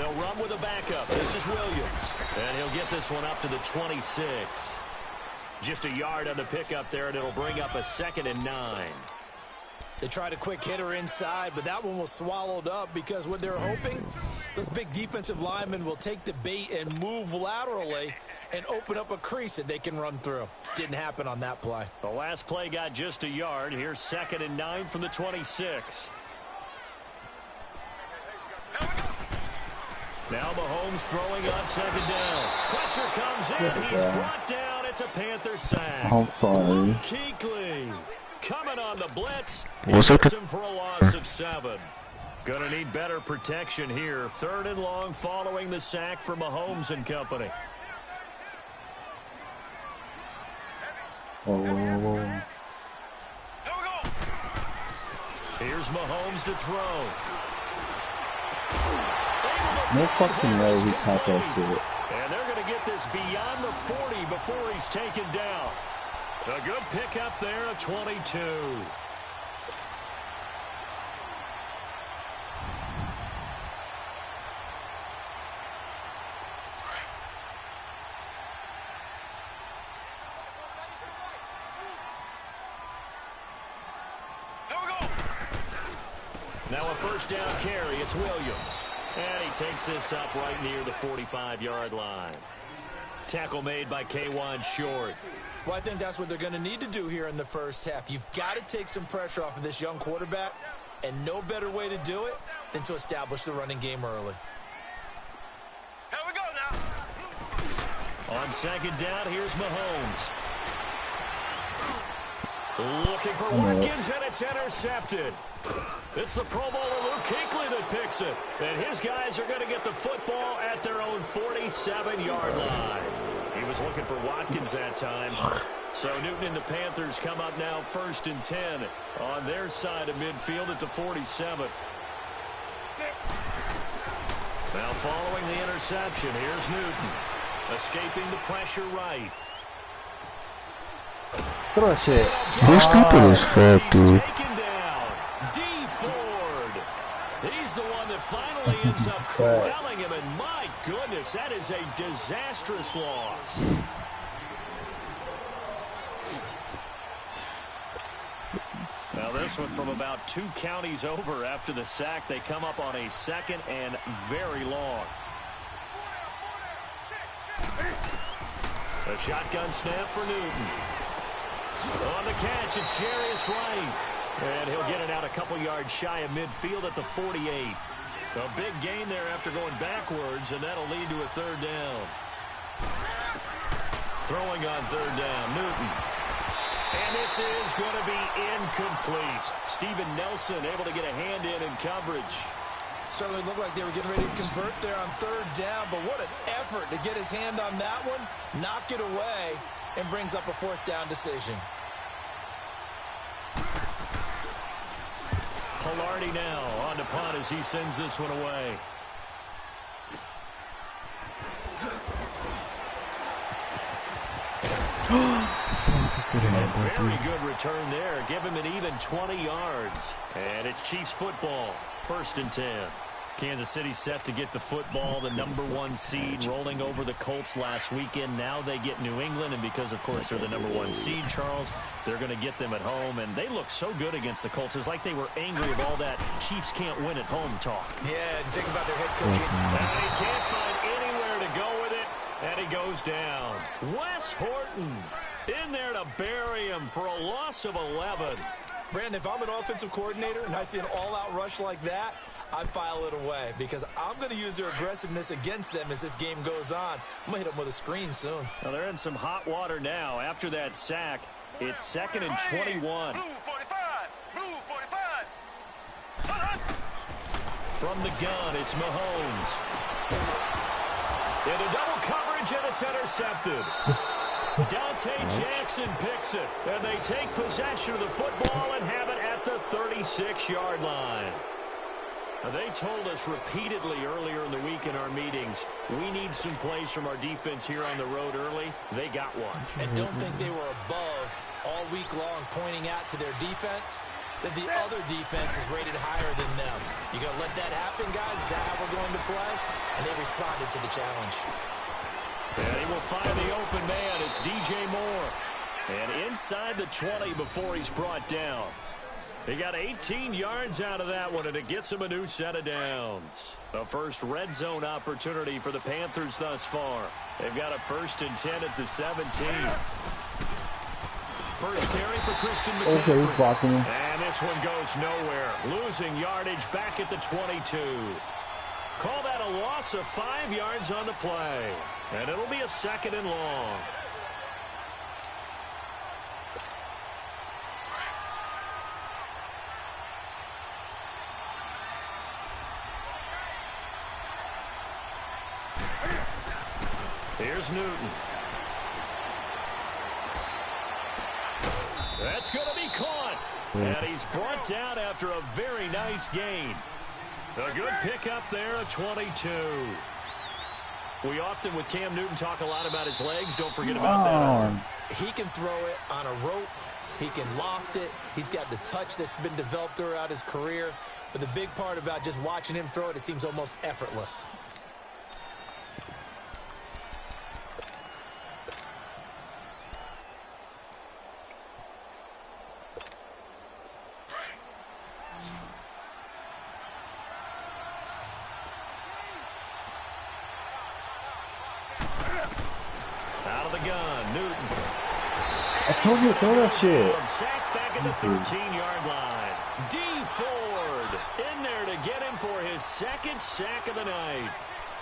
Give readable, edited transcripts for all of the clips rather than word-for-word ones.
They'll run with a backup. This is Williams. And he'll get this one up to the 26. Just a yard on the pickup there, and it'll bring up a 2nd and 9. They tried a quick hitter inside, but that one was swallowed up because what they're hoping, those big defensive linemen will take the bait and move laterally and open up a crease that they can run through. Didn't happen on that play. The last play got just a yard. Here's 2nd and 9 from the 26. Now Mahomes throwing on 2nd down. Pressure comes in. He's brought down. It's a Panther sack. I'm sorry. Kuechly coming on the blitz. What's up? Him for a loss of 7. Gonna need better protection here. 3rd and long following the sack for Mahomes and company. Oh. Here's Mahomes to throw. No fucking way he caught that shit. And they're going to get this beyond the 40 before he's taken down. A good pickup there at 22. Now a 1st down carry. It's Williams. And he takes this up right near the 45-yard line. Tackle made by K1 Short. Well, I think that's what they're going to need to do here in the first half. You've got to take some pressure off of this young quarterback, and no better way to do it than to establish the running game early. Here we go now. On 2nd down, here's Mahomes. Looking for Watkins, and it's intercepted. It's the Pro Bowler Luke Kuechly that picks it. And his guys are going to get the football at their own 47-yard line. He was looking for Watkins that time. So Newton and the Panthers come up now 1st and 10 on their side of midfield at the 47. Now following the interception, here's Newton. Escaping the pressure right. Throw that shit. You're stupid as fuck, dude. Taken down. D. Ford. He's the one that finally ends up corralling him, and my goodness, that is a disastrous loss. Now this one from about 2 counties over after the sack. They come up on a 2nd and very long. A shotgun snap for Newton. On the catch, it's Jarius Wright. And he'll get it out a couple yards shy of midfield at the 48. A big gain there after going backwards, and that'll lead to a 3rd down. Throwing on 3rd down, Newton. And this is going to be incomplete. Steven Nelson able to get a hand in coverage. Certainly looked like they were getting ready to convert there on 3rd down, but what an effort to get his hand on that one, knock it away, and brings up a 4th down decision. Polardi now on to punt as he sends this one away. A very good return there. Give him an even 20 yards. And it's Chiefs football. 1st and 10. Kansas City set to get the football, the #1 seed, rolling over the Colts last weekend. Now they get New England, and because, of course, they're the #1 seed, Charles, they're going to get them at home. And they look so good against the Colts. It's like they were angry of all that Chiefs can't win at home talk. Yeah, and think about their head coach. And he can't find anywhere to go with it, and he goes down. Wes Horton in there to bury him for a loss of 11. Brandon, if I'm an offensive coordinator and I see an all-out rush like that, I file it away because I'm going to use their aggressiveness against them as this game goes on. I'm going to hit them with a screen soon. Well, they're in some hot water now. After that sack, it's 2nd and 21. Blue 45. Blue 45. From the gun, it's Mahomes. Into double coverage, and it's intercepted. Dante Jackson picks it, and they take possession of the football and have it at the 36-yard line. Now, they told us repeatedly earlier in the week in our meetings, we need some plays from our defense here on the road early. They got one. And don't think they were above all week long pointing out to their defense. that the other defense is rated higher than them. You going to let that happen, guys? Is that how we're going to play? And they responded to the challenge. And he will find the open man. It's DJ Moore. And inside the 20 before he's brought down. He got 18 yards out of that one, and it gets him a new set of downs. The first red zone opportunity for the Panthers thus far. They've got a 1st and 10 at the 17. First carry for Christian McCaffrey. Okay, he's blocking him. And this one goes nowhere. Losing yardage back at the 22. Call that a loss of 5 yards on the play. And it'll be a 2nd and long. Here's Newton. That's going to be caught. And he's brought down after a very nice gain. A good pickup there, a 22. We often, with Cam Newton, talk a lot about his legs. Don't forget about that arm. He can throw it on a rope. He can loft it. He's got the touch that's been developed throughout his career. But the big part about just watching him throw it, it seems almost effortless. I told you to throw that shit. Sacked back at the 13-yard line. D. Ford in there to get him for his 2nd sack of the night.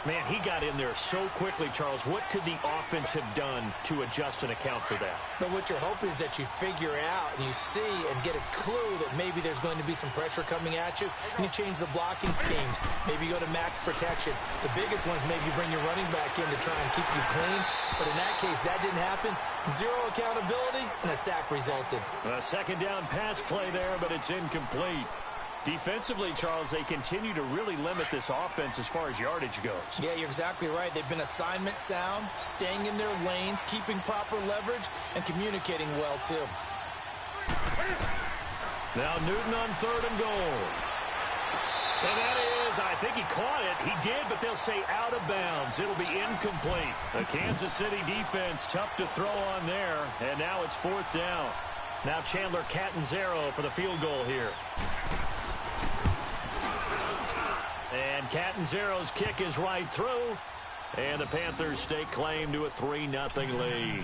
Man, he got in there so quickly, Charles. What could the offense have done to adjust and account for that? But what you're hoping is that you figure out and you see and get a clue that maybe there's going to be some pressure coming at you, and you change the blocking schemes. Maybe you go to max protection. The biggest ones, maybe you bring your running back in to try and keep you clean. But in that case, that didn't happen. Zero accountability, and a sack resulted. A 2nd down pass play there, but it's incomplete. Defensively, Charles, they continue to really limit this offense as far as yardage goes. Yeah, you're exactly right. They've been assignment sound, staying in their lanes, keeping proper leverage, and communicating well, too. Now Newton on 3rd and goal. And that is, I think he caught it. He did, but they'll say out of bounds. It'll be incomplete. The Kansas City defense, tough to throw on there. And now it's 4th down. Now Chandler Catanzaro for the field goal here. And Catanzaro's kick is right through. And the Panthers stake claim to a 3-0 lead.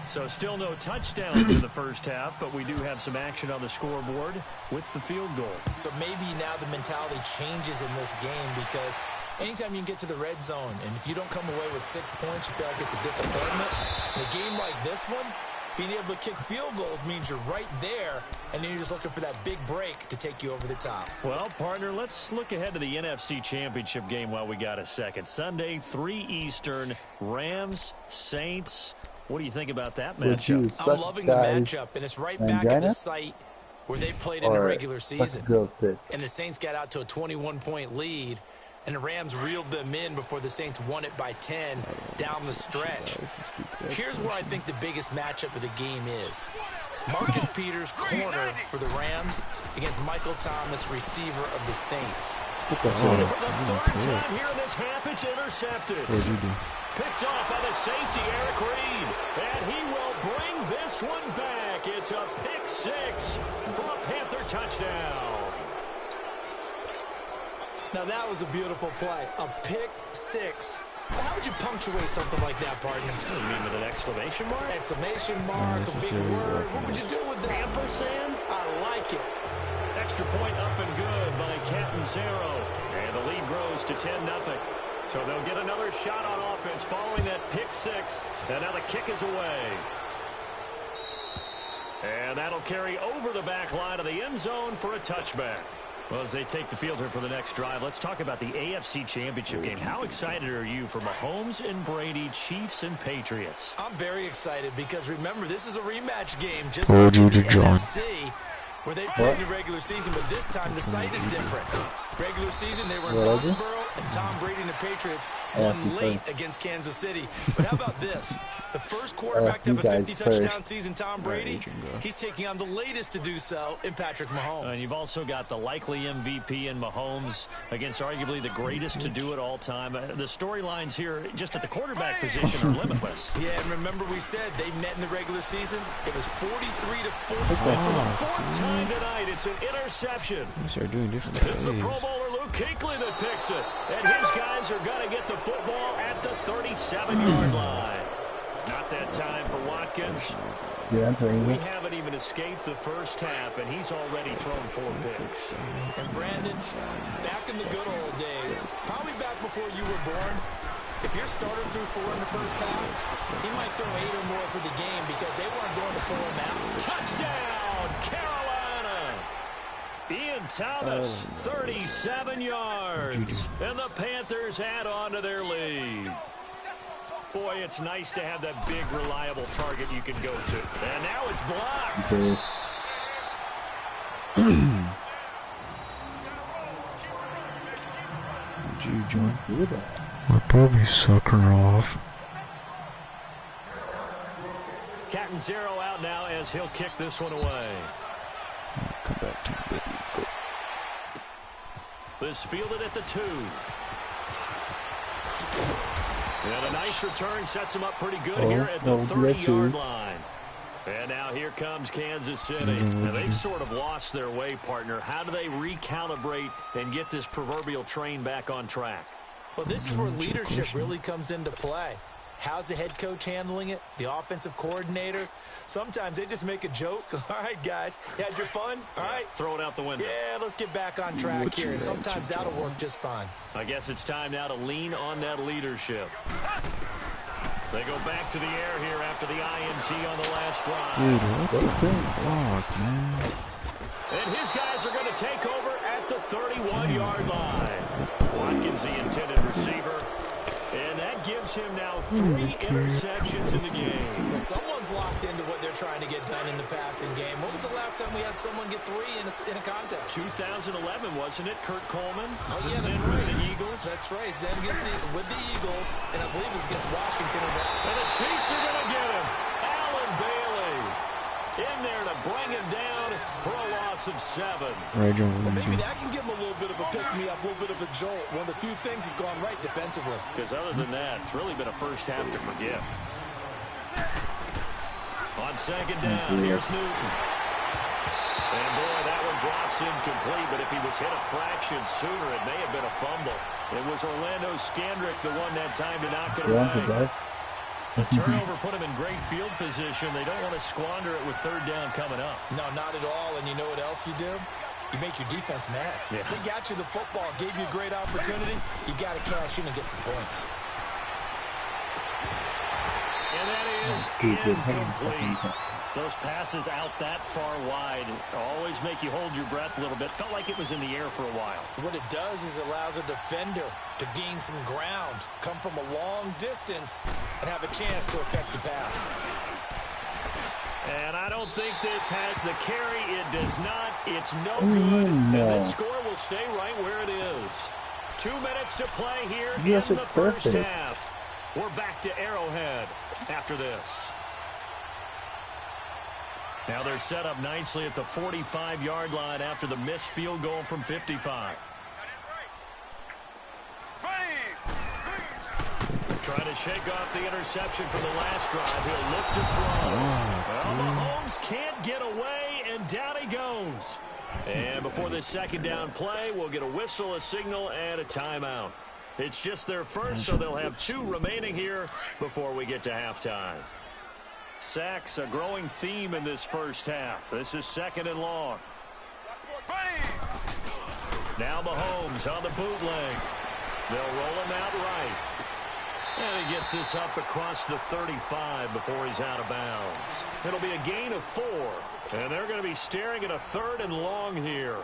So still no touchdowns in the first half, but we do have some action on the scoreboard with the field goal. So maybe now the mentality changes in this game, because anytime you can get to the red zone, and if you don't come away with 6 points, you feel like it's a disappointment. In a game like this one, being able to kick field goals means you're right there, and then you're just looking for that big break to take you over the top. Well, partner, let's look ahead to the NFC Championship game while we got a second. Sunday, 3 Eastern, Rams, Saints. What do you think about that matchup? I'm loving the matchup, and it's right back at the site where they played in the regular season. And the Saints got out to a 21-point lead, and the Rams reeled them in before the Saints won it by 10 down the stretch. Here's where I think the biggest matchup of the game is. Marcus Peters, corner for the Rams, against Michael Thomas, receiver of the Saints. For the 3rd time here in this half, it's intercepted. Picked off by the safety, Eric Reed. And he will bring this one back. It's a pick 6 for a Panther touchdown. Now that was a beautiful play. A pick 6. How would you punctuate something like that, partner? You mean with an exclamation mark? Exclamation mark, a big word. What would you do with that? Ampersand? I like it. Extra point up and good by Catanzaro. And the lead grows to 10-0. So they'll get another shot on offense following that pick 6. And now the kick is away. And that'll carry over the back line of the end zone for a touchback. Well, as they take the field here for the next drive, let's talk about the AFC Championship game. How excited are you for Mahomes and Brady, Chiefs and Patriots? I'm very excited because, remember, this is a rematch game just like the NFC, where they played in the regular season, but this time the site is different. Regular season, they were in Foxborough. and Tom Brady and the Patriots won late against Kansas City. But how about this? The first quarterback to have a 50-touchdown season, Tom Brady, he's taking on the latest to do so in Patrick Mahomes. And you've also got the likely MVP in Mahomes against arguably the greatest to do it all time. The storylines here just at the quarterback position are limitless. Yeah, and remember we said they met in the regular season? It was 43-4. For the fourth time tonight, it's an interception. Start doing different It's the Pro Bowler Luke Kuechly that picks it. And his guys are going to get the football at the 37-yard line. Not that time for Watkins. We haven't even escaped the first half, and he's already thrown 4 picks. And Brandon, back in the good old days, probably back before you were born, if your starter threw 4 in the first half, he might throw 8 or more for the game because they weren't going to pull him out. Touchdown, Carolina! Ian Thomas, 37 yards. And the Panthers add on to their lead. Boy, it's nice to have that big, reliable target you can go to. And now it's blocked. You join? We're probably sucking her off. Captain Zero out now as he'll kick this one away. Come back to it. Let's go. This fielded at the 2. And a nice return sets him up pretty good here at the 30-yard line. And now here comes Kansas City. Now they've sort of lost their way, partner. How do they recalibrate and get this proverbial train back on track? Well, this is where leadership really comes into play. How's the head coach handling it? The offensive coordinator? Sometimes they just make a joke. All right, guys, you had your fun? All right. Throw it out the window. Yeah, let's get back on track here. And sometimes that'll work just fine. I guess it's time now to lean on that leadership. They go back to the air here after the INT on the last drive. Dude, what the fuck, man? And his guys are going to take over at the 31-yard line. Watkins, the intended receiver. And that gives him now 3 interceptions in the game. Well, someone's locked into what they're trying to get done in the passing game. When was the last time we had someone get 3 in a contest? 2011, wasn't it? Kurt Coleman. Oh, yeah, that's right. right. With the Eagles. That's right. Then with the Eagles, and I believe it's against Washington. And the Chiefs are going to get him. Allen Bailey in there to bring him down for a loss of 7. Right, John. Well, maybe that can give him a little bit of a pick-me-up, a little bit of a jolt. One of the few things has gone right defensively. Because other than that, it's really been a first half to forget. On second down, here's Newton. And boy, that one drops incomplete, but if he was hit a fraction sooner, it may have been a fumble. It was Orlando Scandrick the one that time to knock it away. The turnover put him in great field position. They don't want to squander it with third down coming up. No, not at all. And you know what else you do? You make your defense mad. Yeah. They got you the football, gave you a great opportunity. You got to cash in and get some points. And that is incomplete. Those passes out that far wide always make you hold your breath a little bit. Felt like it was in the air for a while. What it does is it allows a defender to gain some ground, come from a long distance, and have a chance to affect the pass. And I don't think this has the carry. It does not. It's no good. And this score will stay right where it is. 2 minutes to play here in the first half. We're back to Arrowhead after this. Now they're set up nicely at the 45-yard line after the missed field goal from 55. Trying to shake off the interception from the last drive. He'll look to throw. Well, Mahomes can't get away, and down he goes. And before this second down play, we'll get a whistle, a signal, and a timeout. It's just their first, so they'll have 2 remaining here before we get to halftime. Sacks, a growing theme in this first half. This is second and long. Now Mahomes on the bootleg. They'll roll him out right. And he gets this up across the 35 before he's out of bounds. It'll be a gain of 4. And they're going to be staring at a 3rd and long here.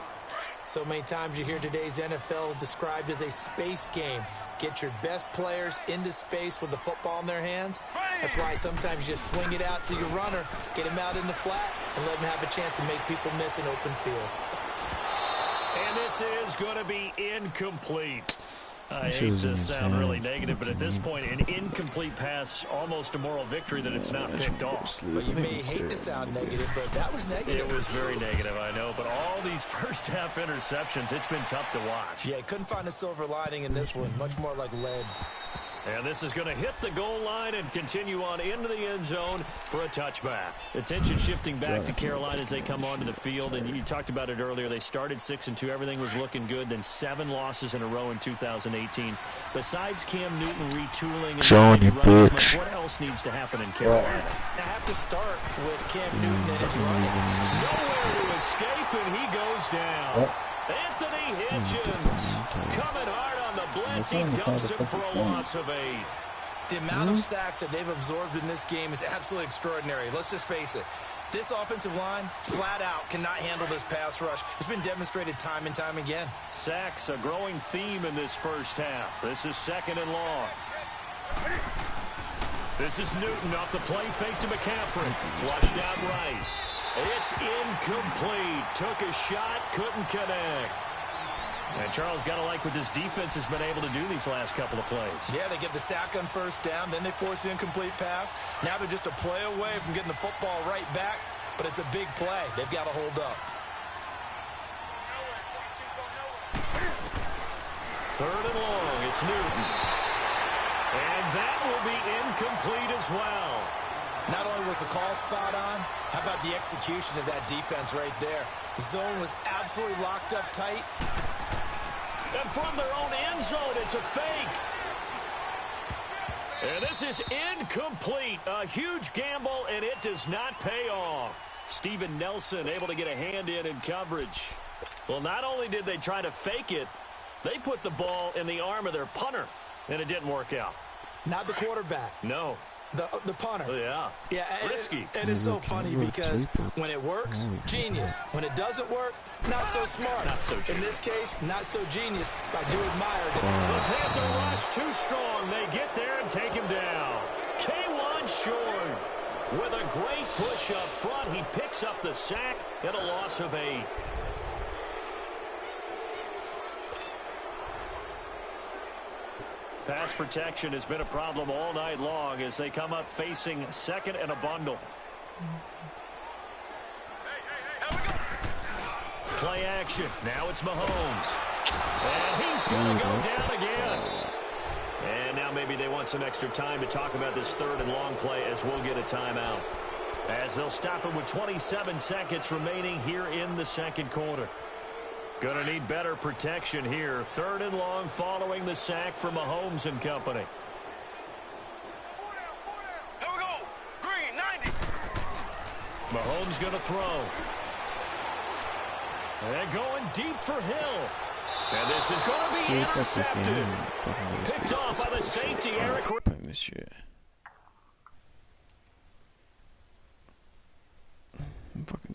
So many times you hear today's NFL described as a space game. Get your best players into space with the football in their hands. That's why sometimes you just swing it out to your runner, get him out in the flat, and let him have a chance to make people miss an open field. And this is going to be incomplete. I hate to sound really negative, but at this point, an incomplete pass, almost a moral victory that it's not picked off. But you may hate to sound negative, but that was negative. It was very negative, I know, but all these first-half interceptions, it's been tough to watch. Yeah, couldn't find a silver lining in this one, much more like lead. And this is going to hit the goal line and continue on into the end zone for a touchback. Attention shifting back to Carolina as they come onto the field. And you talked about it earlier. They started 6-2. Everything was looking good. Then 7 losses in a row in 2018. Besides Cam Newton retooling and running as much, what else needs to happen in Carolina? I have to start with Cam Newton and his running. Nowhere to escape, and he goes down. Anthony Hitchens coming hard on the blitz. He dumps him for a loss of 8. The amount of sacks that they've absorbed in this game is absolutely extraordinary. Let's just face it. This offensive line, flat out, cannot handle this pass rush. It's been demonstrated time and time again. Sacks, a growing theme in this first half. This is 2nd and long. This is Newton off the play fake to McCaffrey. Flushed out right. It's incomplete. Took a shot, couldn't connect. And Charles, got to like what this defense has been able to do these last couple of plays. Yeah, they get the sack on first down, then they force the incomplete pass. Now they're just a play away from getting the football right back, but it's a big play. They've got to hold up. 3rd and long, it's Newton. And that will be incomplete as well. Not only was the call spot on, how about the execution of that defense right there? The zone was absolutely locked up tight. And from their own end zone, it's a fake. And this is incomplete. A huge gamble, and it does not pay off. Steven Nelson able to get a hand in coverage. Well, not only did they try to fake it, they put the ball in the arm of their punter, and it didn't work out. Not the quarterback. No. The punter. Yeah. Yeah. Risky. And it's so funny because when it works, genius. When it doesn't work, not so smart. Not so genius. In this case, not so genius. I do admire The that. Panther rush too strong. They get there and take him down. K1 Short with a great push up front. He picks up the sack and a loss of 8. Pass protection has been a problem all night long as they come up facing 2nd and a bundle. Play action. Now it's Mahomes. And he's going to go down again. And now maybe they want some extra time to talk about this 3rd and long play as we'll get a timeout. As they'll stop him with 27 seconds remaining here in the 2nd quarter. Going to need better protection here. 3rd and long following the sack from Mahomes and company. 4 down. Here we go. Green, 90. Mahomes going to throw. And going deep for Hill. And this is going to be intercepted. Picked off by the safety, Eric. Fucking